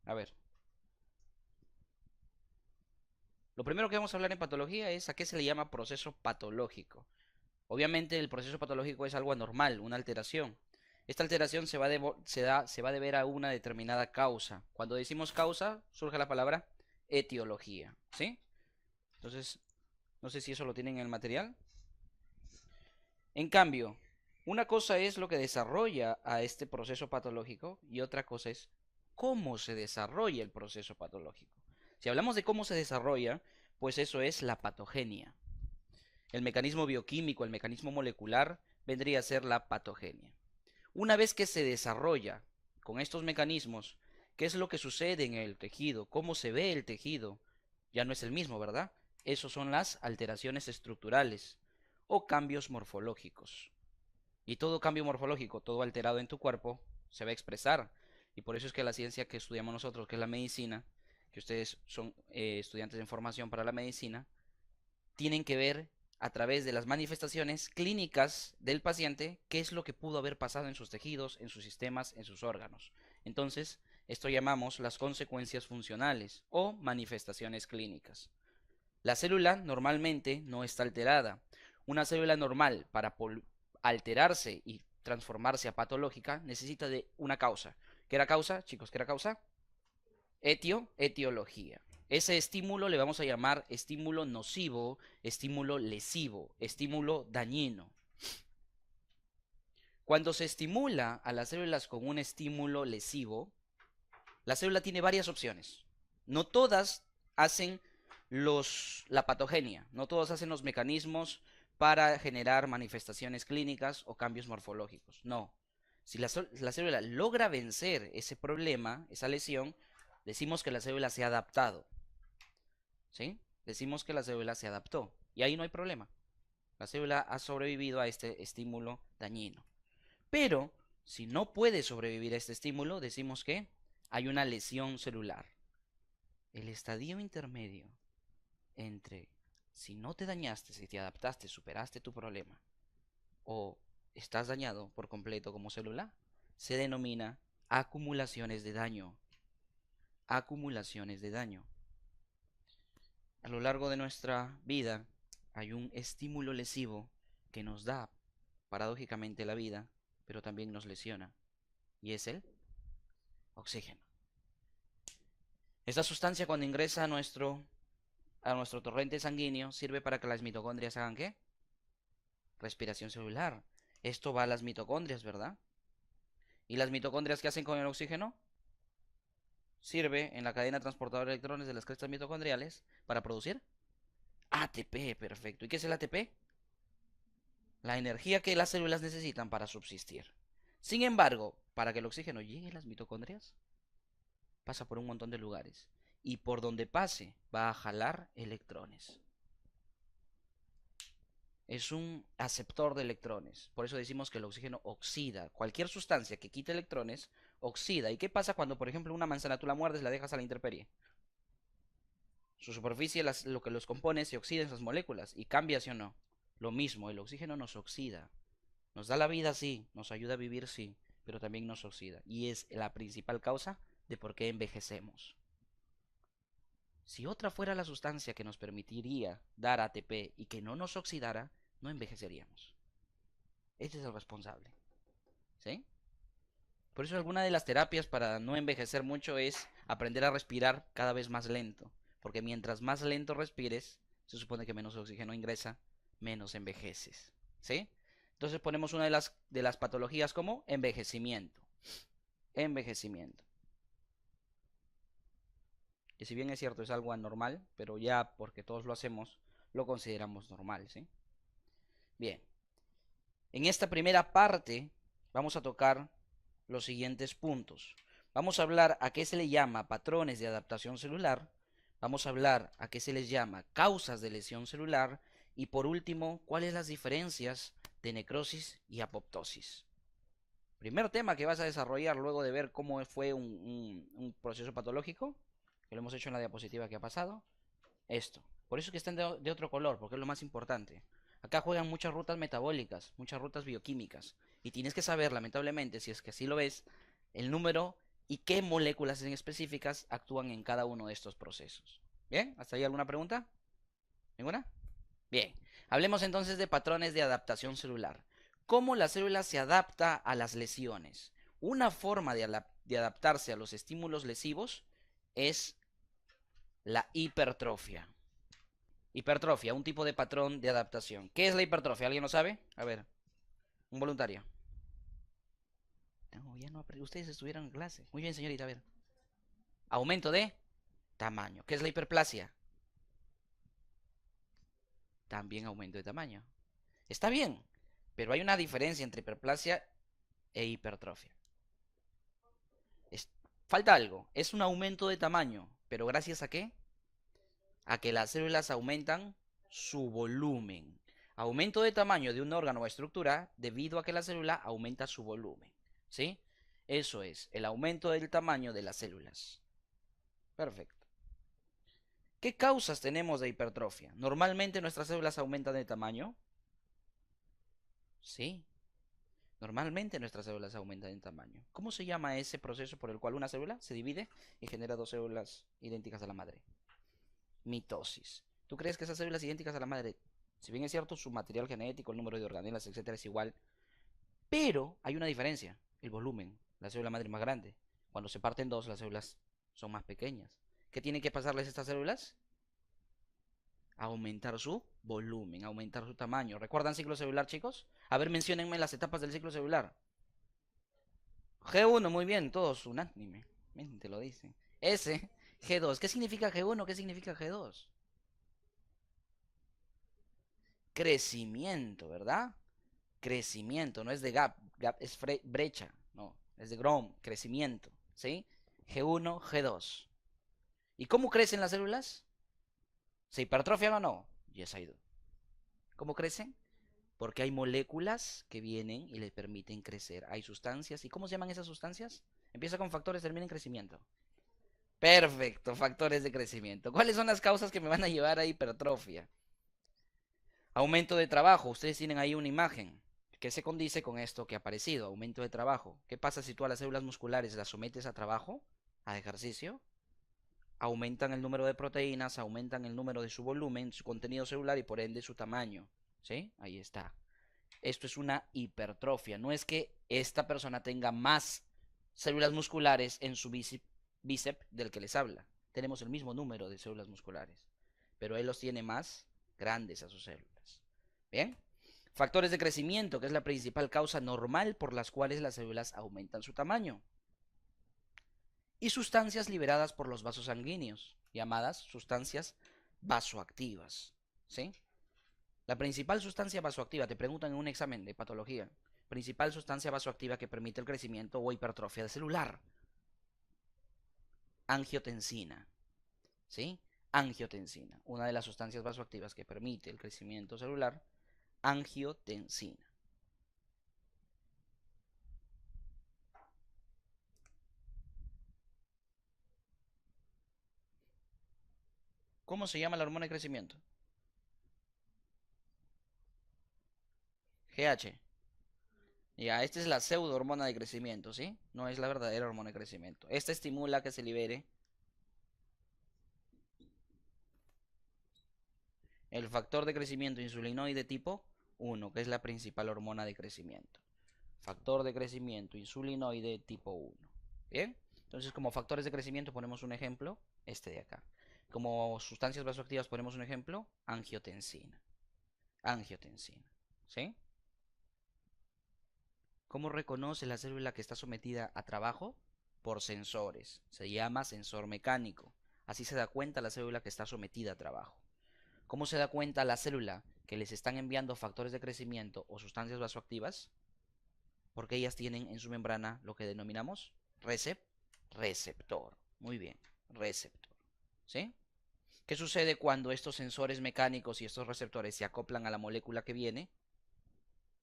A ver, lo primero que vamos a hablar en patología es a qué se le llama proceso patológico. Obviamente el proceso patológico es algo anormal, una alteración. Esta alteración se va a deber a una determinada causa. Cuando decimos causa, surge la palabra etiología, ¿sí? Entonces, no sé si eso lo tienen en el material. En cambio, una cosa es lo que desarrolla a este proceso patológico y otra cosa es cómo se desarrolla el proceso patológico. Si hablamos de cómo se desarrolla, pues eso es la patogenia. El mecanismo bioquímico, el mecanismo molecular, vendría a ser la patogenia. Una vez que se desarrolla con estos mecanismos, ¿qué es lo que sucede en el tejido? ¿Cómo se ve el tejido? Ya no es el mismo, ¿verdad? Esos son las alteraciones estructurales o cambios morfológicos. Y todo cambio morfológico, todo alterado en tu cuerpo, se va a expresar. Y por eso es que la ciencia que estudiamos nosotros, que es la medicina, que ustedes son estudiantes en formación para la medicina, tienen que ver a través de las manifestaciones clínicas del paciente qué es lo que pudo haber pasado en sus tejidos, en sus sistemas, en sus órganos. Entonces, esto llamamos las consecuencias funcionales o manifestaciones clínicas. La célula normalmente no está alterada. Una célula normal para alterarse y transformarse a patológica necesita de una causa. ¿Qué era causa, chicos? ¿Qué era causa? Etiología. Ese estímulo le vamos a llamar estímulo nocivo, estímulo lesivo, estímulo dañino. Cuando se estimula a las células con un estímulo lesivo, la célula tiene varias opciones. No todas hacen la patogenia, no todos hacen los mecanismos para generar manifestaciones clínicas o cambios morfológicos. No. Si la célula logra vencer ese problema, esa lesión, decimos que la célula se ha adaptado. ¿Sí? Decimos que la célula se adaptó y ahí no hay problema. La célula ha sobrevivido a este estímulo dañino. Pero si no puede sobrevivir a este estímulo, decimos que hay una lesión celular. El estadio intermedio entre si no te dañaste, si te adaptaste, superaste tu problema o estás dañado por completo como célula, se denomina acumulaciones de daño. Acumulaciones de daño. A lo largo de nuestra vida hay un estímulo lesivo que nos da paradójicamente la vida, pero también nos lesiona, y es el oxígeno. Esta sustancia cuando ingresa a nuestro torrente sanguíneo sirve para que las mitocondrias hagan ¿qué? Respiración celular. Esto va a las mitocondrias, ¿verdad? ¿Y las mitocondrias qué hacen con el oxígeno? Sirve en la cadena transportadora de electrones de las crestas mitocondriales para producir ATP, perfecto. ¿Y qué es el ATP? La energía que las células necesitan para subsistir. Sin embargo, para que el oxígeno llegue a las mitocondrias, pasa por un montón de lugares. Y por donde pase, va a jalar electrones. Es un aceptor de electrones. Por eso decimos que el oxígeno oxida. Cualquier sustancia que quite electrones, oxida. ¿Y qué pasa cuando, por ejemplo, una manzana tú la muerdes y la dejas a la intemperie? Su superficie, lo que los compone, se oxida en esas moléculas. ¿Y cambia, sí o no? Lo mismo, el oxígeno nos oxida. Nos da la vida, sí, nos ayuda a vivir, sí, pero también nos oxida. Y es la principal causa de por qué envejecemos. Si otra fuera la sustancia que nos permitiría dar ATP y que no nos oxidara, no envejeceríamos. Este es el responsable. ¿Sí? Por eso alguna de las terapias para no envejecer mucho es aprender a respirar cada vez más lento. Porque mientras más lento respires, se supone que menos oxígeno ingresa, menos envejeces. ¿Sí? Entonces ponemos una de las patologías como envejecimiento. Envejecimiento. Que si bien es cierto es algo anormal, pero ya porque todos lo hacemos, lo consideramos normal, ¿sí? Bien, en esta primera parte vamos a tocar los siguientes puntos. Vamos a hablar a qué se le llama patrones de adaptación celular, vamos a hablar a qué se les llama causas de lesión celular y por último, cuáles las diferencias de necrosis y apoptosis. Primer tema que vas a desarrollar luego de ver cómo fue un proceso patológico, que lo hemos hecho en la diapositiva que ha pasado, esto. Por eso es que están de otro color, porque es lo más importante. Acá juegan muchas rutas metabólicas, muchas rutas bioquímicas. Y tienes que saber, lamentablemente, si es que así lo ves, el número y qué moléculas en específicas actúan en cada uno de estos procesos. ¿Bien? ¿Hasta ahí alguna pregunta? ¿Ninguna? Bien. Hablemos entonces de patrones de adaptación celular. ¿Cómo la célula se adapta a las lesiones? Una forma de adaptarse a los estímulos lesivos es la hipertrofia. Hipertrofia, un tipo de patrón de adaptación. ¿Qué es la hipertrofia? ¿Alguien lo sabe? A ver, un voluntario. No, ya no ustedes estuvieron en clase. Muy bien, señorita, a ver. Aumento de tamaño. ¿Qué es la hiperplasia? También aumento de tamaño. Está bien, pero hay una diferencia entre hiperplasia e hipertrofia. Es- falta algo. Es un aumento de tamaño, pero ¿gracias a qué? A que las células aumentan su volumen. Aumento de tamaño de un órgano o estructura debido a que la célula aumenta su volumen. ¿Sí? Eso es, el aumento del tamaño de las células. Perfecto. ¿Qué causas tenemos de hipertrofia? Normalmente nuestras células aumentan de tamaño. Sí, normalmente nuestras células aumentan en tamaño. ¿Cómo se llama ese proceso por el cual una célula se divide y genera dos células idénticas a la madre? Mitosis. ¿Tú crees que esas células idénticas a la madre, si bien es cierto su material genético, el número de organelas, etcétera, es igual, pero hay una diferencia, el volumen? La célula madre es más grande. Cuando se parten dos, las células son más pequeñas. ¿Qué tienen que pasarles estas células? Aumentar su volumen, aumentar su tamaño. ¿Recuerdan ciclo celular, chicos? A ver, menciónenme las etapas del ciclo celular. G1, muy bien, todos unánime. Te lo dicen. S, G2. ¿Qué significa G1? ¿Qué significa G2? Crecimiento, ¿verdad? Crecimiento, no es de gap. Gap es brecha. No, es de Grom, crecimiento. ¿Sí? G1, G2. ¿Y cómo crecen las células? ¿Se hipertrofian o no? Yes, I do. ¿Cómo crecen? Porque hay moléculas que vienen y les permiten crecer. Hay sustancias. ¿Y cómo se llaman esas sustancias? Empieza con factores, termina en crecimiento. Perfecto, factores de crecimiento. ¿Cuáles son las causas que me van a llevar a hipertrofia? Aumento de trabajo. Ustedes tienen ahí una imagen que se condice con esto que ha aparecido. Aumento de trabajo. ¿Qué pasa si tú a las células musculares las sometes a trabajo, a ejercicio? Aumentan el número de proteínas, aumentan el número de su volumen, su contenido celular y por ende su tamaño. ¿Sí? Ahí está. Esto es una hipertrofia. No es que esta persona tenga más células musculares en su bíceps del que les habla. Tenemos el mismo número de células musculares, pero él los tiene más grandes a sus células. Bien. Factores de crecimiento, que es la principal causa normal por las cuales las células aumentan su tamaño. Y sustancias liberadas por los vasos sanguíneos, llamadas sustancias vasoactivas. ¿Sí? La principal sustancia vasoactiva, te preguntan en un examen de patología, principal sustancia vasoactiva que permite el crecimiento o hipertrofia celular. Angiotensina. ¿Sí? Angiotensina, una de las sustancias vasoactivas que permite el crecimiento celular, angiotensina. ¿Cómo se llama la hormona de crecimiento? GH. Ya, esta es la pseudo hormona de crecimiento, ¿sí? No es la verdadera hormona de crecimiento. Esta estimula que se libere el factor de crecimiento insulinoide tipo 1, que es la principal hormona de crecimiento. Factor de crecimiento insulinoide tipo 1. ¿Bien? Entonces, como factores de crecimiento ponemos un ejemplo, este de acá. Como sustancias vasoactivas ponemos un ejemplo, angiotensina. Angiotensina. ¿Sí? ¿Cómo reconoce la célula que está sometida a trabajo? Por sensores. Se llama sensor mecánico. Así se da cuenta la célula que está sometida a trabajo. ¿Cómo se da cuenta la célula que les están enviando factores de crecimiento o sustancias vasoactivas? Porque ellas tienen en su membrana lo que denominamos receptor. Muy bien, receptor. ¿Sí? ¿Qué sucede cuando estos sensores mecánicos y estos receptores se acoplan a la molécula que viene?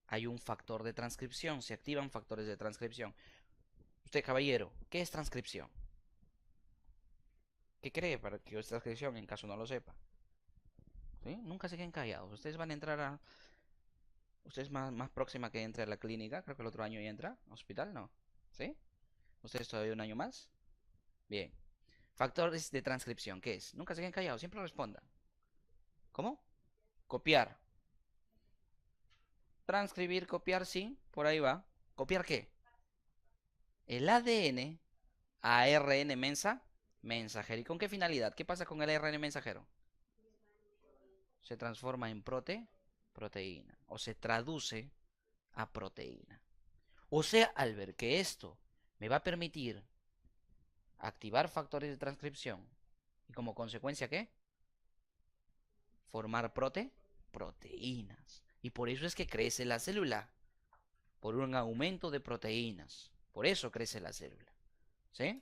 Hay un factor de transcripción, se activan factores de transcripción. Usted, caballero, ¿qué es transcripción? ¿Qué cree para que es transcripción en caso no lo sepa? ¿Sí? Nunca se queden callados. Ustedes van a entrar a... Usted es más próxima que entre a la clínica, creo que el otro año ya entra. ¿Hospital? No. ¿Sí? ¿Ustedes todavía un año más? Bien. Factores de transcripción, ¿qué es? Nunca se queden callados, siempre respondan. ¿Cómo? Copiar. Transcribir, copiar, sí, por ahí va. ¿Copiar qué? El ADN a ARN mensajero. ¿Y con qué finalidad? ¿Qué pasa con el ARN mensajero? Se transforma en proteína o se traduce a proteína. O sea, al ver que esto me va a permitir activar factores de transcripción y como consecuencia, ¿qué? Formar proteínas. Y por eso es que crece la célula, por un aumento de proteínas. Por eso crece la célula. ¿Sí?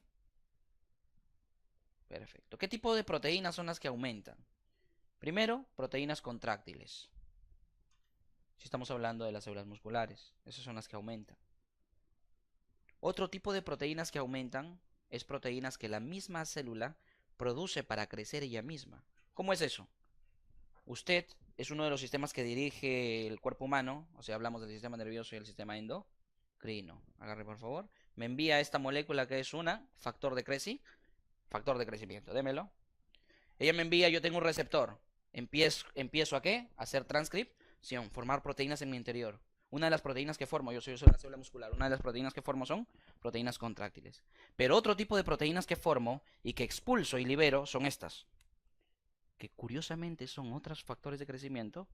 Perfecto. ¿Qué tipo de proteínas son las que aumentan? Primero, proteínas contráctiles. Si estamos hablando de las células musculares, esas son las que aumentan. Otro tipo de proteínas que aumentan es proteínas que la misma célula produce para crecer ella misma. ¿Cómo es eso? Usted es uno de los sistemas que dirige el cuerpo humano, o sea, hablamos del sistema nervioso y el sistema endocrino. Agarre, por favor. Me envía esta molécula que es una factor de crecimiento. Démelo. Ella me envía, yo tengo un receptor. Empiezo ¿a qué? A hacer transcripción, formar proteínas en mi interior. Una de las proteínas que formo, yo soy una célula muscular, una de las proteínas que formo son proteínas contráctiles. Pero otro tipo de proteínas que formo y que expulso y libero son estas, que curiosamente son otros factores de crecimiento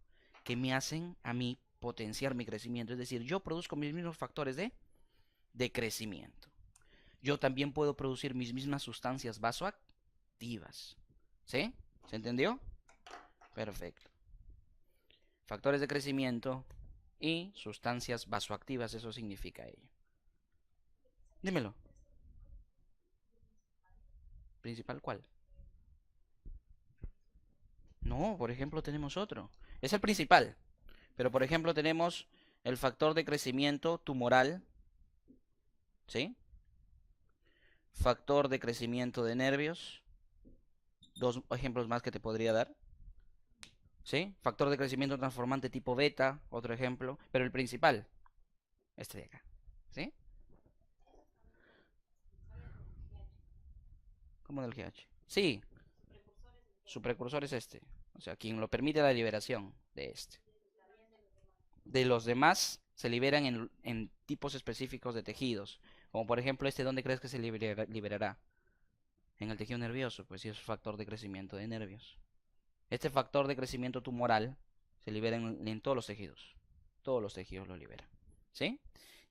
que me hacen a mí potenciar mi crecimiento. Es decir, yo produzco mis mismos factores de crecimiento. Yo también puedo producir mis mismas sustancias vasoactivas. ¿Sí? ¿Se entendió? Perfecto. Factores de crecimiento y sustancias vasoactivas, eso significa ello. Dímelo. ¿Principal cuál? No, por ejemplo tenemos otro. Es el principal. Pero por ejemplo tenemos el factor de crecimiento tumoral. ¿Sí? Factor de crecimiento de nervios. Dos ejemplos más que te podría dar. ¿Sí? Factor de crecimiento transformante tipo beta, otro ejemplo. Pero el principal, este de acá. ¿Sí? ¿Cómo del GH? Sí, su precursor es este. O sea, quien lo permite la liberación de este. De los demás se liberan en tipos específicos de tejidos. Como por ejemplo este, ¿dónde crees que se liberará? En el tejido nervioso, pues sí es factor de crecimiento de nervios. Este factor de crecimiento tumoral se libera en todos los tejidos. Todos los tejidos lo liberan. ¿Sí?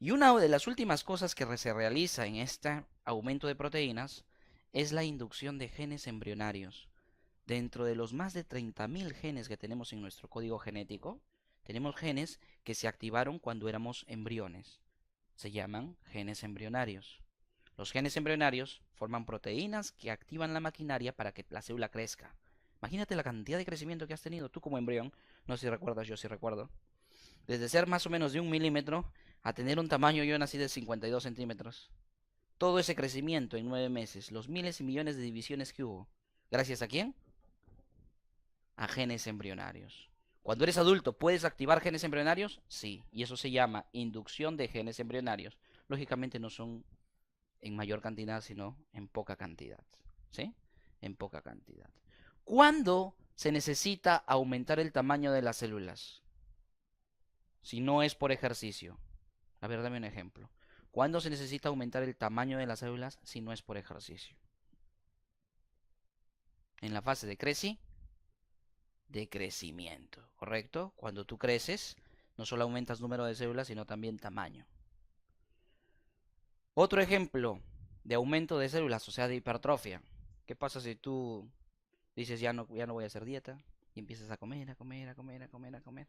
Y una de las últimas cosas que se realiza en este aumento de proteínas es la inducción de genes embrionarios. Dentro de los más de 30.000 genes que tenemos en nuestro código genético, tenemos genes que se activaron cuando éramos embriones. Se llaman genes embrionarios. Los genes embrionarios forman proteínas que activan la maquinaria para que la célula crezca. Imagínate la cantidad de crecimiento que has tenido tú como embrión. No sé si recuerdas, yo sí recuerdo. Desde ser más o menos de 1 milímetro a tener un tamaño, yo nací de 52 centímetros. Todo ese crecimiento en 9 meses, los miles y millones de divisiones que hubo. ¿Gracias a quién? A genes embrionarios. Cuando eres adulto, ¿puedes activar genes embrionarios? Sí, y eso se llama inducción de genes embrionarios. Lógicamente no son en mayor cantidad, sino en poca cantidad. ¿Sí? En poca cantidad. ¿Cuándo se necesita aumentar el tamaño de las células? Si no es por ejercicio. A ver, dame un ejemplo. ¿Cuándo se necesita aumentar el tamaño de las células si no es por ejercicio? En la fase de crecimiento, ¿correcto? Cuando tú creces, no solo aumentas número de células, sino también tamaño. Otro ejemplo de aumento de células, o sea, de hipertrofia. ¿Qué pasa si tú dices ya no voy a hacer dieta y empiezas a comer, a comer, a comer, a comer, a comer?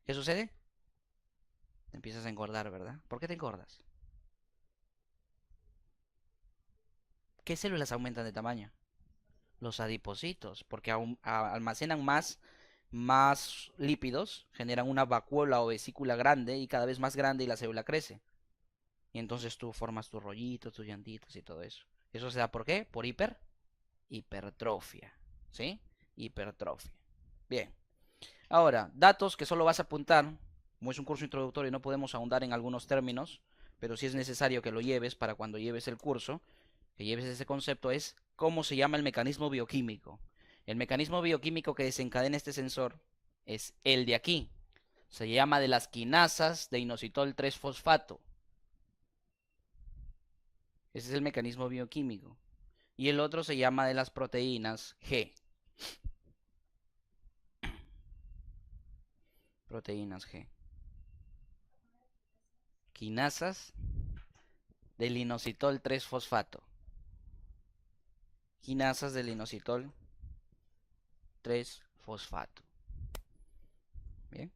¿Qué sucede? Te empiezas a engordar, ¿verdad? ¿Por qué te engordas? ¿Qué células aumentan de tamaño? Los adipocitos, porque almacenan más lípidos, generan una vacuola o vesícula grande y cada vez más grande y la célula crece. Y entonces tú formas tus rollitos, tus llantitas y todo eso. ¿Eso se da por qué? Por hipertrofia. ¿Sí? Hipertrofia. Bien. Ahora, datos que solo vas a apuntar, como es un curso introductorio y no podemos ahondar en algunos términos, pero sí es necesario que lo lleves para cuando lleves el curso, que lleves ese concepto, es cómo se llama el mecanismo bioquímico. El mecanismo bioquímico que desencadena este sensor es el de aquí. Se llama de las quinasas de inositol 3-fosfato. Ese es el mecanismo bioquímico. Y el otro se llama de las proteínas G. Proteínas G. Quinasas del inositol 3-fosfato. Quinasas del inositol 3-fosfato. Bien.